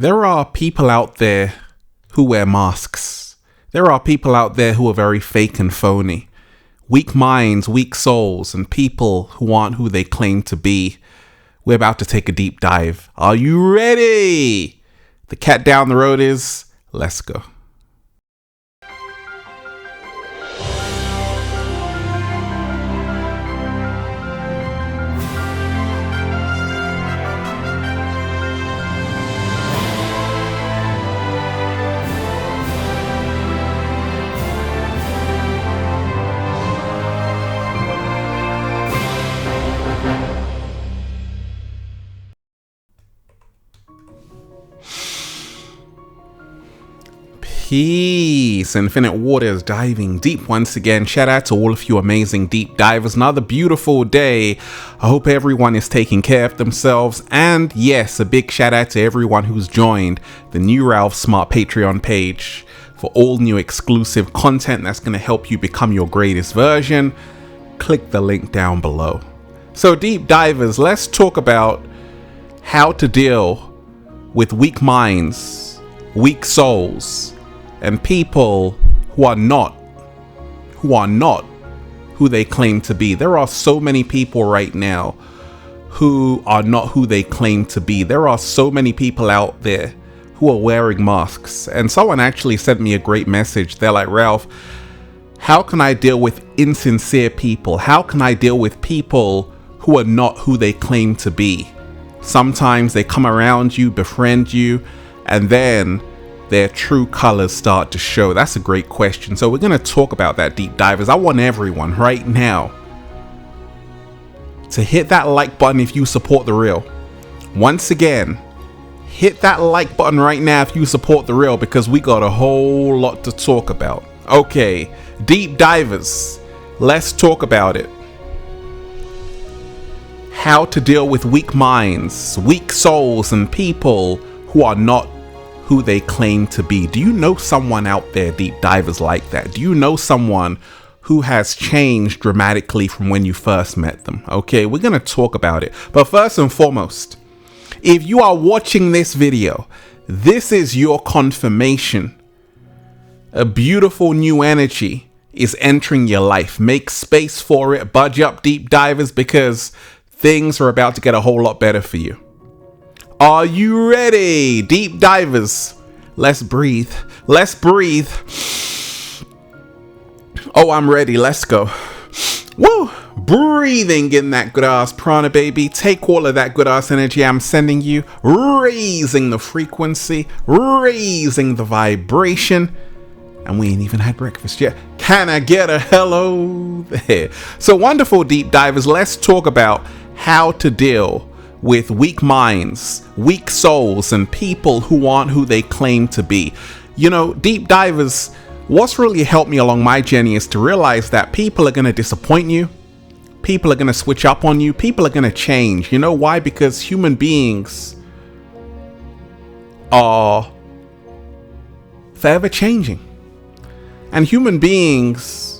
There are people out there who wear masks. There are people out there who are very fake and phony. Weak minds, weak souls, and people who aren't who they claim to be. We're about to take a deep dive. Are you ready? The cat down the road is, let's go. Peace, Infinite Waters diving deep once again. Shout out to all of you amazing deep divers. Another beautiful day. I hope everyone is taking care of themselves. And yes, a big shout out to everyone who's joined the new Ralph Smart Patreon page for all new exclusive content that's going to help you become your greatest version. Click the link down below. So deep divers, let's talk about how to deal with weak minds, weak souls, and people who are not who they claim to be. There are so many people right now who are not who they claim to be. There are so many people out there who are wearing masks. And someone actually sent me a great message. They're like, Ralph, how can I deal with insincere people? How can I deal with people who are not who they claim to be? Sometimes they come around you, befriend you, and then their true colors start to show. That's a great question. So we're going to talk about that, deep divers. I want everyone right now to hit that like button if you support the real. Once again, hit that like button right now if you support the real, because we got a whole lot to talk about. Okay, deep divers, let's talk about it. How to deal with weak minds, weak souls, and people who are not who they claim to be. Do you know someone out there, deep divers, like that? Do you know someone who has changed dramatically from when you first met them? Okay, we're going to talk about it. But first and foremost, if you are watching this video, this is your confirmation. A beautiful new energy is entering your life. Make space for it. Budge up, deep divers, because things are about to get a whole lot better for you. Are you ready, deep divers? Let's breathe. Let's breathe. Oh, I'm ready. Let's go. Woo! Breathing in that good ass prana, baby. Take all of that good ass energy I'm sending you, raising the frequency, raising the vibration. And we ain't even had breakfast yet. Can I get a hello there? So wonderful, deep divers. Let's talk about how to deal with weak minds, weak souls, and people who aren't who they claim to be. You know, deep divers, what's really helped me along my journey is to realize that people are going to disappoint you. People are going to switch up on you. People are going to change. You know why? Because human beings are forever changing. And human beings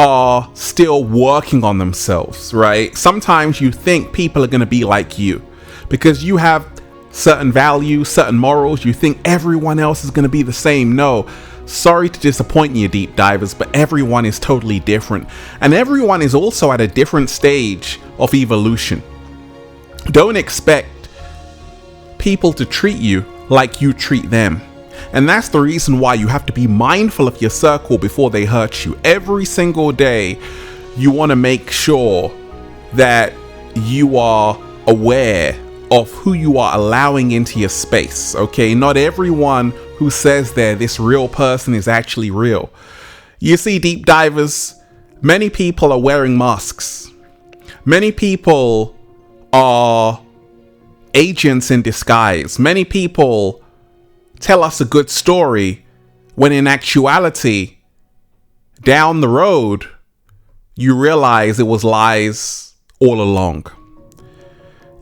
are still working on themselves, right? Sometimes you think people are going to be like you because you have certain values, certain morals. You think everyone else is going to be the same. No, sorry to disappoint you, deep divers, but everyone is totally different. And everyone is also at a different stage of evolution. Don't expect people to treat you like you treat them. And that's the reason why you have to be mindful of your circle before they hurt you. Every single day, you want to make sure that you are aware of who you are allowing into your space, okay? Not everyone who says they're this real person is actually real. You see, deep divers, many people are wearing masks. Many people are agents in disguise. Many people tell us a good story when in actuality, down the road, you realize it was lies all along.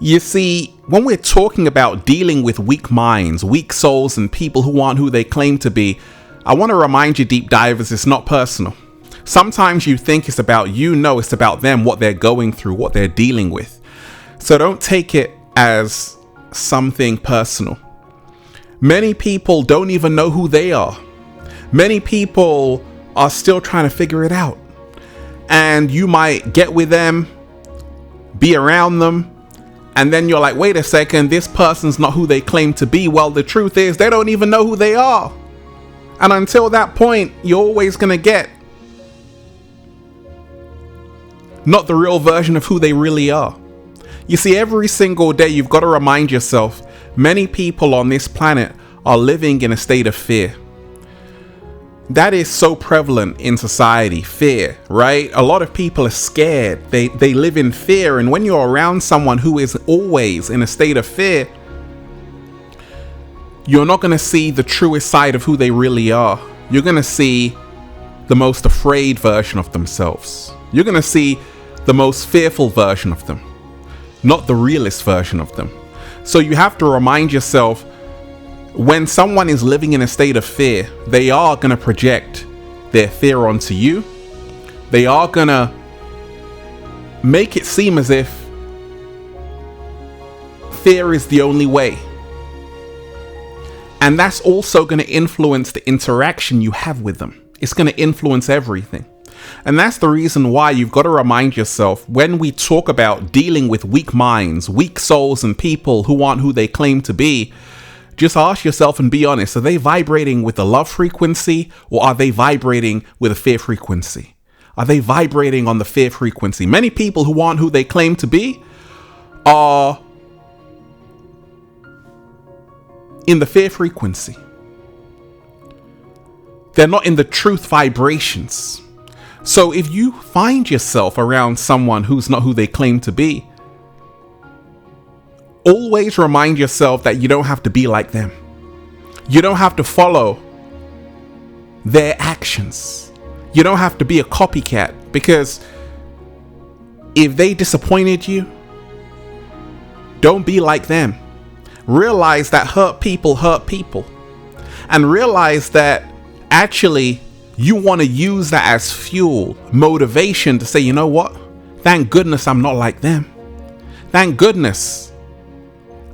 You see, when we're talking about dealing with weak minds, weak souls, and people who aren't who they claim to be, I want to remind you, deep divers, it's not personal. Sometimes you think it's about you. No, it's about them, what they're going through, what they're dealing with. So don't take it as something personal. Many people don't even know who they are. Many people are still trying to figure it out. And you might get with them, be around them, and then you're like, wait a second, this person's not who they claim to be. Well, the truth is they don't even know who they are. And until that point, you're always going to get not the real version of who they really are. You see, every single day you've got to remind yourself, many people on this planet are living in a state of fear. That is so prevalent in society, fear, right? A lot of people are scared. They live in fear. And when you're around someone who is always in a state of fear, you're not going to see the truest side of who they really are. You're going to see the most afraid version of themselves. You're going to see the most fearful version of them, not the realist version of them. So you have to remind yourself, when someone is living in a state of fear, they are going to project their fear onto you. They are going to make it seem as if fear is the only way. And that's also going to influence the interaction you have with them. It's going to influence everything. And that's the reason why you've got to remind yourself, when we talk about dealing with weak minds, weak souls, and people who aren't who they claim to be, just ask yourself and be honest, are they vibrating with the love frequency, or are they vibrating with a fear frequency? Are they vibrating on the fear frequency? Many people who aren't who they claim to be are in the fear frequency. They're not in the truth vibrations. So if you find yourself around someone who's not who they claim to be, always remind yourself that you don't have to be like them. You don't have to follow their actions. You don't have to be a copycat, because if they disappointed you, don't be like them. Realize that hurt people, and realize that actually you want to use that as fuel, motivation to say, you know what? Thank goodness I'm not like them. Thank goodness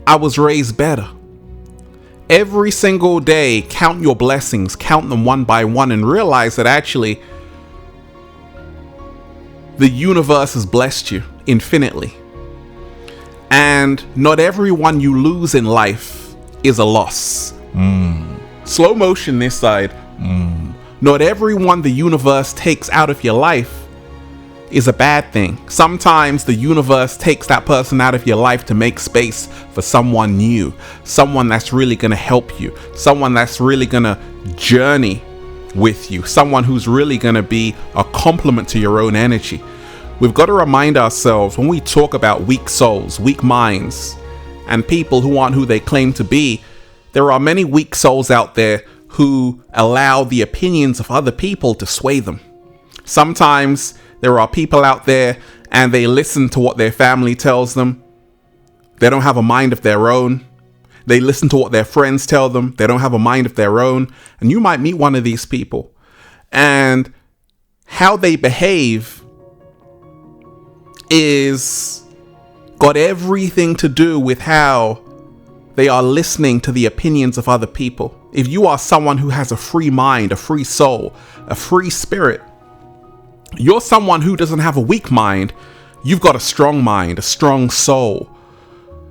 I was raised better. Every single day, count your blessings, count them one by one, and realize that actually the universe has blessed you infinitely. And not everyone you lose in life is a loss. Slow motion this side. Not everyone the universe takes out of your life is a bad thing. Sometimes the universe takes that person out of your life to make space for someone new, someone that's really going to help you, someone that's really going to journey with you, someone who's really going to be a complement to your own energy. We've got to remind ourselves, when we talk about weak souls, weak minds, and people who aren't who they claim to be, there are many weak souls out there who allow the opinions of other people to sway them. Sometimes there are people out there and they listen to what their family tells them. They don't have a mind of their own. They listen to what their friends tell them. They don't have a mind of their own. And you might meet one of these people, and how they behave is got everything to do with how they are listening to the opinions of other people. If you are someone who has a free mind, a free soul, a free spirit, you're someone who doesn't have a weak mind. You've got a strong mind, a strong soul,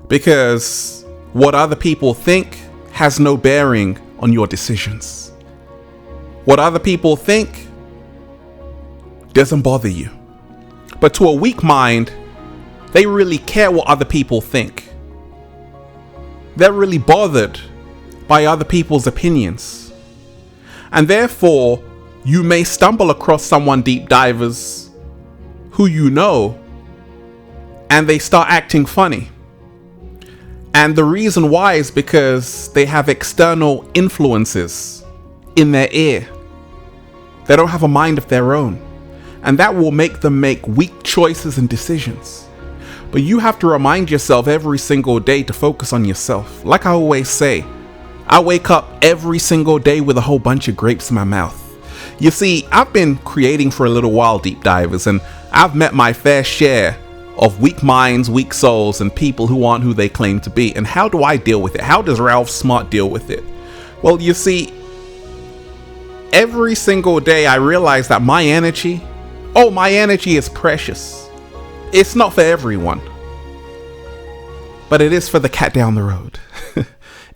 because what other people think has no bearing on your decisions. What other people think doesn't bother you. But to a weak mind, they really care what other people think. They're really bothered by other people's opinions. And therefore, you may stumble across someone, deep divers, who you know, and they start acting funny. And the reason why is because they have external influences in their ear. They don't have a mind of their own. And that will make them make weak choices and decisions. But you have to remind yourself every single day to focus on yourself. Like I always say, I wake up every single day with a whole bunch of grapes in my mouth. You see, I've been creating for a little while, deep divers, and I've met my fair share of weak minds, weak souls, and people who aren't who they claim to be. And how do I deal with it? How does Ralph Smart deal with it? Well, you see, every single day I realize that my energy is precious. It's not for everyone, but it is for the cat down the road.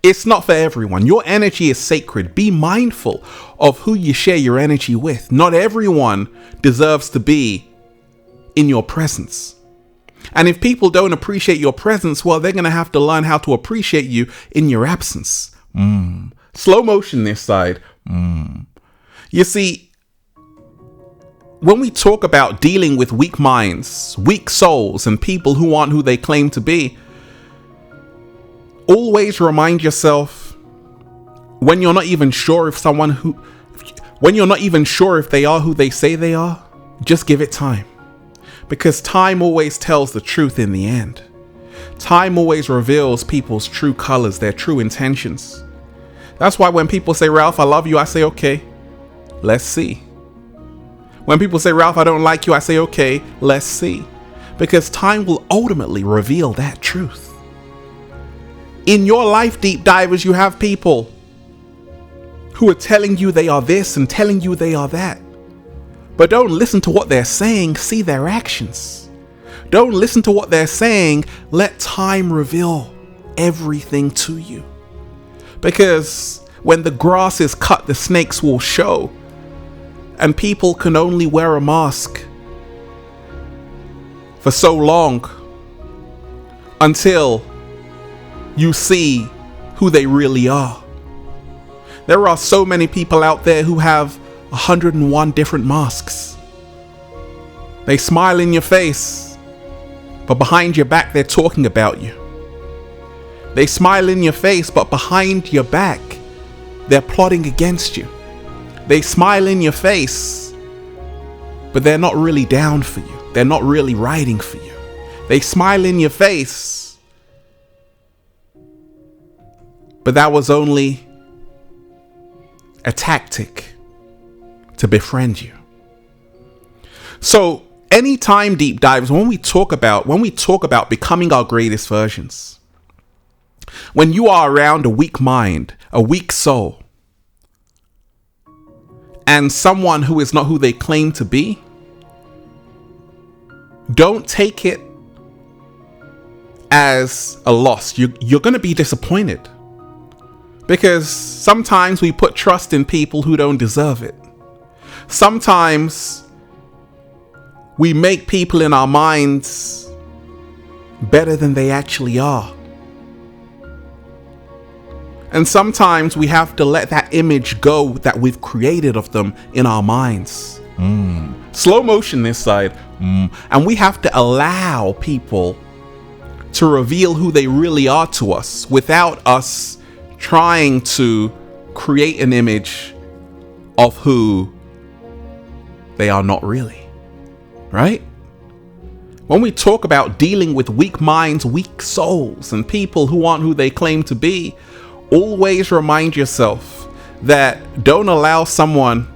It's not for everyone. Your energy is sacred. Be mindful of who you share your energy with. Not everyone deserves to be in your presence. And if people don't appreciate your presence, well, they're going to have to learn how to appreciate you in your absence. Slow motion this side. You see, when we talk about dealing with weak minds, weak souls, and people who aren't who they claim to be, always remind yourself, when you're not even sure if they are who they say they are, just give it time. Because time always tells the truth in the end. Time always reveals people's true colors, their true intentions. That's why when people say, Ralph, I love you, I say, okay, let's see. When people say, Ralph, I don't like you, I say, okay, let's see. Because time will ultimately reveal that truth. In your life, deep divers, you have people who are telling you they are this and telling you they are that. But don't listen to what they're saying, see their actions. Don't listen to what they're saying, let time reveal everything to you. Because when the grass is cut, the snakes will show. And people can only wear a mask for so long until you see who they really are. There are so many people out there who have 101 different masks. They smile in your face, but behind your back they're talking about you. They smile in your face, but behind your back they're plotting against you. They smile in your face, but they're not really down for you. They're not really riding for you. They smile in your face, but that was only a tactic to befriend you. So anytime, deep dives, when we talk about becoming our greatest versions, when you are around a weak mind, a weak soul, and someone who is not who they claim to be, don't take it as a loss. You're going to be disappointed. Because sometimes we put trust in people who don't deserve it. Sometimes we make people in our minds better than they actually are. And sometimes we have to let that image go that we've created of them in our minds. Slow motion this side. And we have to allow people to reveal who they really are to us without us trying to create an image of who they are not really, right? When we talk about dealing with weak minds, weak souls, and people who aren't who they claim to be, always remind yourself that don't allow someone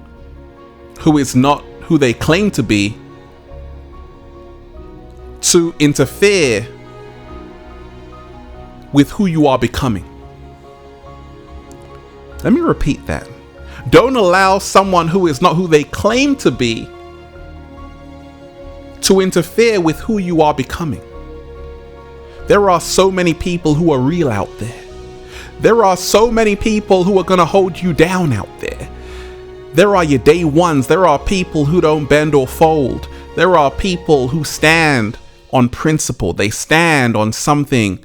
who is not who they claim to be to interfere with who you are becoming. Let me repeat that. Don't allow someone who is not who they claim to be to interfere with who you are becoming. There are so many people who are real out there. There are so many people who are going to hold you down out there. There are your day ones. There are people who don't bend or fold. There are people who stand on principle. They stand on something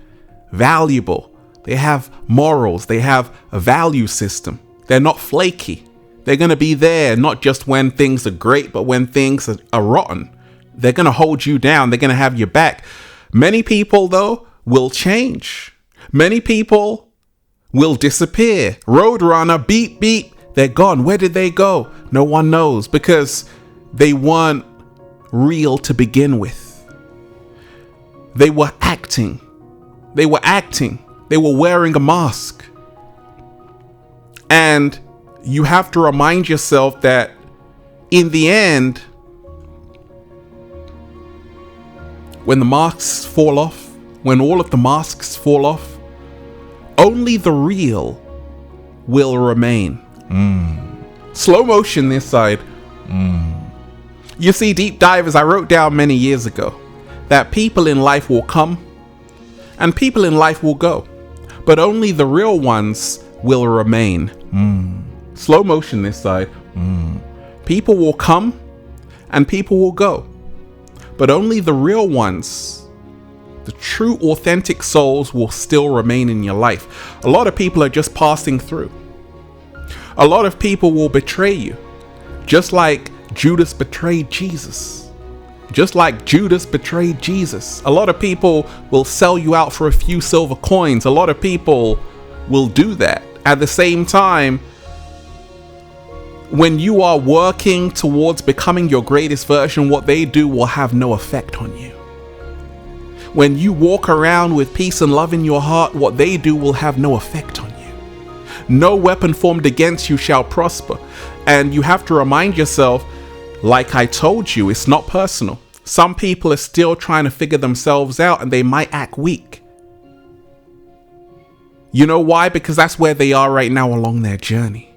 valuable. They have morals. They have a value system. They're not flaky. They're going to be there not just when things are great, but when things are rotten. They're going to hold you down. They're going to have your back. Many people, though, will change. Many people will disappear. Roadrunner, beep, beep. They're gone. Where did they go? No one knows, because they weren't real to begin with. They were acting. They were wearing a mask. And you have to remind yourself that in the end, when the masks fall off, when all of the masks fall off, only the real will remain. Slow motion this side. You see, deep divers, I wrote down many years ago that people in life will come and people in life will go, but only the real ones will remain. Slow motion this side. People will come and people will go, but only the real ones, the true authentic souls, will still remain in your life. A lot of people are just passing through. A lot of people will betray you, just like Judas betrayed Jesus. Just like Judas betrayed Jesus. A lot of people will sell you out for a few silver coins. A lot of people will do that. At the same time, when you are working towards becoming your greatest version, what they do will have no effect on you. When you walk around with peace and love in your heart, what they do will have no effect on you. No weapon formed against you shall prosper. And you have to remind yourself, like I told you, it's not personal. Some people are still trying to figure themselves out and they might act weak. You know why? Because that's where they are right now along their journey.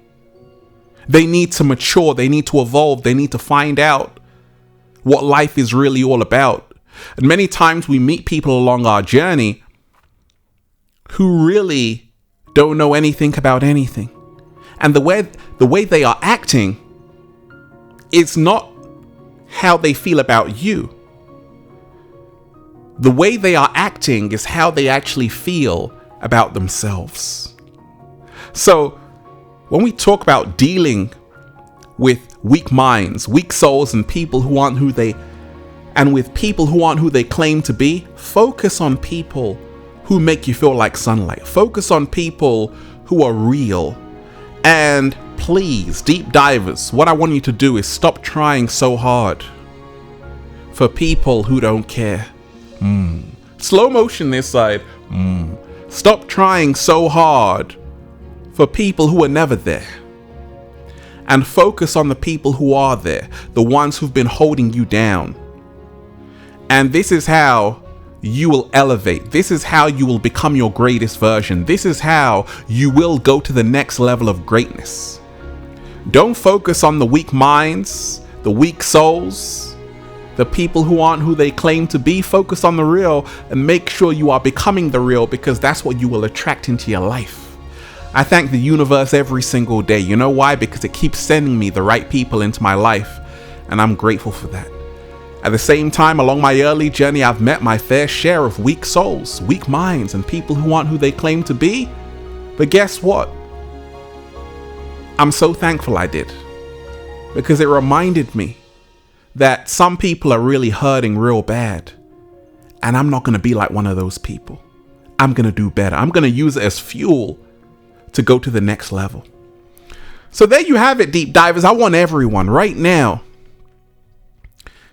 They need to mature. They need to evolve. They need to find out what life is really all about. And many times we meet people along our journey who really don't know anything about anything. And the way they are acting is not how they feel about you. The way they are acting is how they actually feel about themselves. So when we talk about dealing with weak minds, weak souls, and people who aren't who they claim to be, focus on people who make you feel like sunlight. Focus on people who are real. And please, deep divers, what I want you to do is stop trying so hard for people who don't care. Slow motion this side. Stop trying so hard for people who are never there. And focus on the people who are there, the ones who've been holding you down. And this is how you will elevate. This is how you will become your greatest version. This is how you will go to the next level of greatness. Don't focus on the weak minds, the weak souls, the people who aren't who they claim to be. Focus on the real and make sure you are becoming the real, because that's what you will attract into your life. I thank the universe every single day. You know why? Because it keeps sending me the right people into my life, and I'm grateful for that. At the same time, along my early journey, I've met my fair share of weak souls, weak minds, and people who aren't who they claim to be. But guess what? I'm so thankful I did, because it reminded me that some people are really hurting real bad, and I'm not going to be like one of those people. I'm going to do better. I'm going to use it as fuel to go to the next level. So there you have it, deep divers. I want everyone right now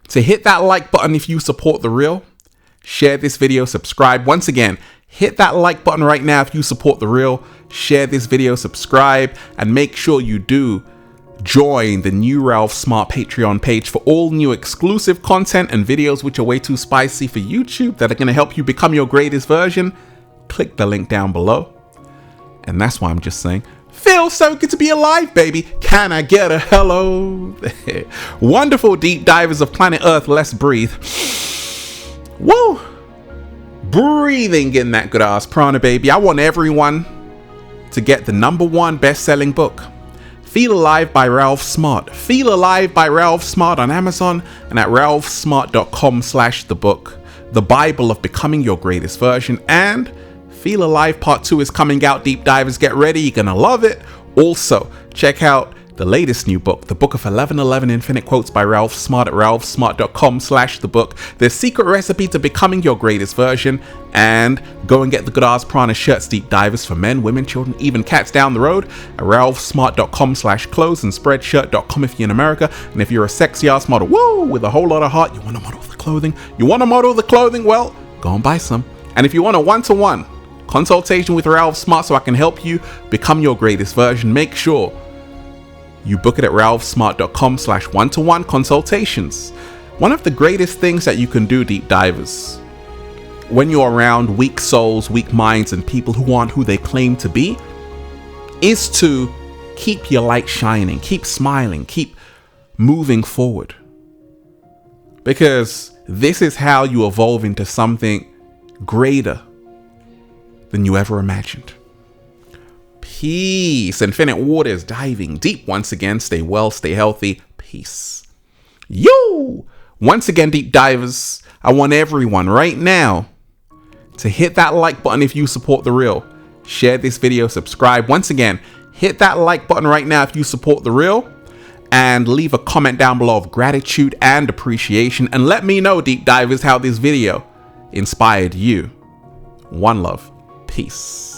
to hit that like button if you support the real. Share this video, subscribe. Once again, hit that like button right now if you support the real. Share this video, subscribe, and make sure you do join the new Ralph Smart Patreon page for all new exclusive content and videos which are way too spicy for YouTube that are going to help you become your greatest version. Click the link down below. And that's why I'm just saying, feels so good to be alive, baby. Can I get a hello? Wonderful deep divers of planet Earth, let's breathe. Woo! Breathing in that good ass prana, baby. I want everyone to get the #1 best-selling book, Feel Alive by Ralph Smart. Feel Alive by Ralph Smart on Amazon and at ralphsmart.com/thebook. The Bible of becoming your greatest version. And Feel Alive Part 2 is coming out, deep divers. Get ready, you're gonna love it. Also, check out the latest new book, The Book of 1111 Infinite Quotes by Ralph Smart at ralphsmart.com/thebook. The secret recipe to becoming your greatest version. And go and get the Good Ass Prana shirts, deep divers, for men, women, children, even cats down the road at ralphsmart.com/clothes and spreadshirt.com if you're in America. And if you're a sexy ass model, woo, with a whole lot of heart, you want to model the clothing, well, go and buy some. And if you want a one-to-one consultation with Ralph Smart so I can help you become your greatest version, make sure you book it at ralphsmart.com/one-to-one consultations. One of the greatest things that you can do, deep divers, when you're around weak souls, weak minds, and people who aren't who they claim to be, is to keep your light shining, keep smiling, keep moving forward. Because this is how you evolve into something greater than you ever imagined. Peace. Infinite Waters diving deep once again. Stay well, stay healthy. Peace. Yo! Once again, deep divers, I want everyone right now to hit that like button if you support The Real. Share this video, subscribe. Once again, hit that like button right now if you support The Real. And leave a comment down below of gratitude and appreciation. And let me know, deep divers, how this video inspired you. One love. Peace.